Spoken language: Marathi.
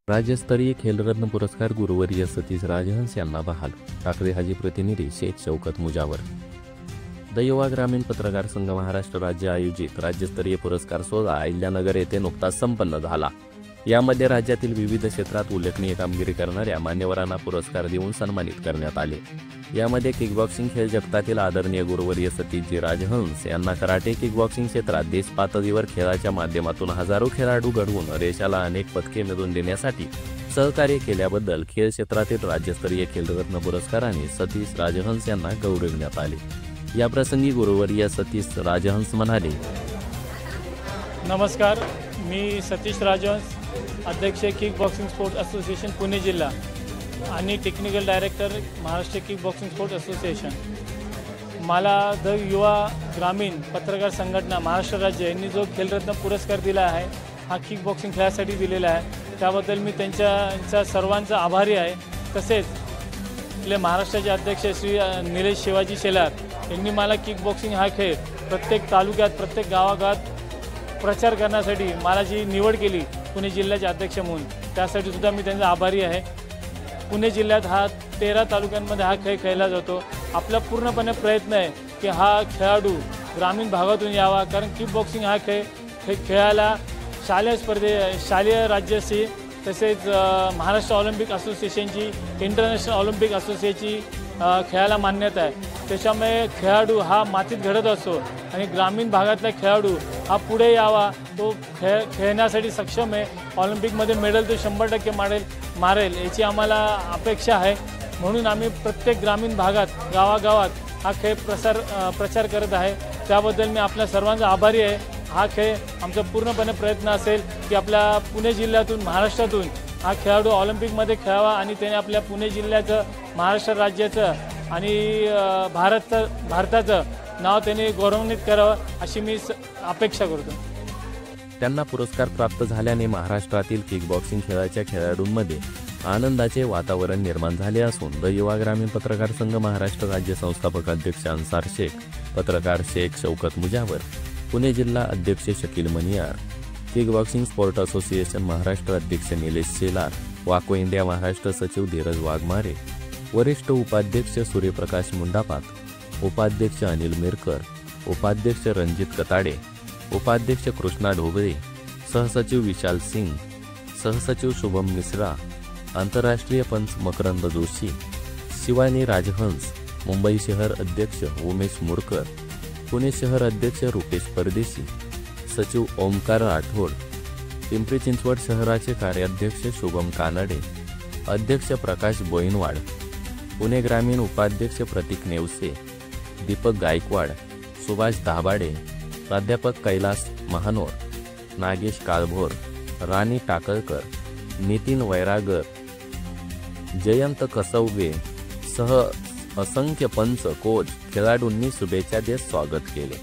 राज्यस्तरीय खेलरत्न पुरस्कार गुरुवर्य सतीश राजहंस यांना बहाल। ठाकरे हाजी प्रतिनिधी शेख शौकत मुजावर। द युवा ग्रामीण पत्रकार संघ महाराष्ट्र राज्य आयोजित राज्यस्तरीय पुरस्कार सोहळा अहिल्यानगर येथे नुकताच संपन्न झाला। यामध्ये राज्यातील विविध क्षेत्रात उल्लेखनीय कामगिरी करणाऱ्या मान्यवरांना पुरस्कार देऊन सन्मानित करण्यात आले। यामध्ये किकबॉक्सिंग खेळ जगतातील आदरणीय गुरुवर्य सतीशजी राजहंस यांना कराटे किकबॉक्सिंग क्षेत्रात देश पातळीवर खेळाच्या माध्यमातून हजारो खेळाडू घडवून देशाला अनेक पदके मिळवून देण्यासाठी सहकार्य केल्याबद्दल खेळ क्षेत्रातील राज्यस्तरीय खेलरत्न पुरस्काराने सतीश राजहंस यांना गौरविण्यात आले। या प्रसंगी गुरुवर्य सतीश राजहंस म्हणाले, नमस्कार, मी सतीश राजहंस, अध्यक्ष kick boxing sports association Pune जिल्हा आणि technical director Maharashtra kick boxing sports association. मला द युवा ग्रामीण पत्रकार संघटना महाराष्ट्र राज्य यांनी जो खेलरत्न पुरस्कार दिला आहे हा किक बॉक्सिंग खेळासाठी दिलेला आहे, त्याबद्दल मी त्यांच्या सर्वांचा आभारी आहे। तसेच आपले महाराष्ट्राचे अध्यक्ष श्री निलेश शिवाजी शेलार यांनी मला किक बॉक्सिंग हा खेळ प्रत्येक तालुक्यात प्रत्येक गावागावात प्रचार करण्यासाठी मला जी निवड केली पुणे जिल्ह्याचे अध्यक्ष म्हणून, त्यासाठी सुद्धा मी त्यांचा आभारी आहे। पुणे जिल्ह्यात हा 13 तालुक्यांमध्ये हा खेळ खेळला जातो। आपला पूर्णपणे प्रयत्न आहे की हा खेळाडू ग्रामीण भागातून यावा, कारण किक बॉक्सिंग हा खेळायला शालेय राज्याची तसेच महाराष्ट्र ऑलिम्पिक असोसिएशनची इंटरनॅशनल ऑलिम्पिक असोसिएशनची खेळायला मान्यता आहे। त्याच्यामुळे खेळाडू हा मातीत घडत असतो आणि ग्रामीण भागातला खेळाडू हा पुढे यावा, तो खेळण्यासाठी सक्षम आहे। ऑलिम्पिकमध्ये मेडल तो 100% मारेल याची आम्हाला अपेक्षा आहे। म्हणून आम्ही प्रत्येक ग्रामीण भागात गावागावात हा खेळ प्रचार करत आहे। त्याबद्दल मी आपल्या सर्वांचा आभारी आहे। हा खेळ आमचा पूर्णपणे प्रयत्न असेल की आपल्या पुणे जिल्ह्यातून महाराष्ट्रातून हा खेळाडू ऑलिम्पिकमध्ये खेळावा आणि त्याने आपल्या पुणे जिल्ह्याचं महाराष्ट्र राज्याचं आणि भारताचं नाव त्याने गौरवान्वित करावं अशी मी अपेक्षा करतो। त्यांना पुरस्कार प्राप्त झाल्याने महाराष्ट्रातील किकबॉक्सिंग खेळाच्या खेळाडूंमध्ये आनंदाचे वातावरण निर्माण झाले असून द युवा ग्रामीण पत्रकार संघ महाराष्ट्र राज्य संस्थापक अध्यक्ष अन्सार शेख, पत्रकार शेख शौकत मुजावर, पुणे जिल्हा अध्यक्ष Shakeel Maniyar, kickboxing sport association Maharashtra अध्यक्ष निलेश शेलार, वाको इंडिया महाराष्ट्र सचिव धीरज वाघमारे, वरिष्ठ उपाध्यक्ष सूर्यप्रकाश मुंडापात, उपाध्यक्ष अनिल मिरकर, उपाध्यक्ष रणजित कताडे, उपाध्यक्ष कृष्णा ढोबळे, सहसचिव विशाल सिंग, सहसचिव शुभम मिश्रा, आंतरराष्ट्रीय पंच मकरंद जोशी, शिवानी राजहंस, मुंबई शहर अध्यक्ष उमेश मुरकर, पुणे शहर अध्यक्ष रुपेश परदेशी, सचिव ओमकार राठोड, पिंपरी चिंचवड शहराचे कार्याध्यक्ष शुभम कानडे, अध्यक्ष प्रकाश बोईनवाड, पुणे ग्रामीण उपाध्यक्ष प्रतीक नेवसे, दीपक गायकवाड, सुभाष दाभाडे, प्राध्यापक कैलास महानोर, नागेश काळभोर, राणी टाकळकर, नितीन वैरागर, जयंत कसवगे सह असंख्य पंच, कोच, खेळाडूंनी शुभेच्छा देत स्वागत केले।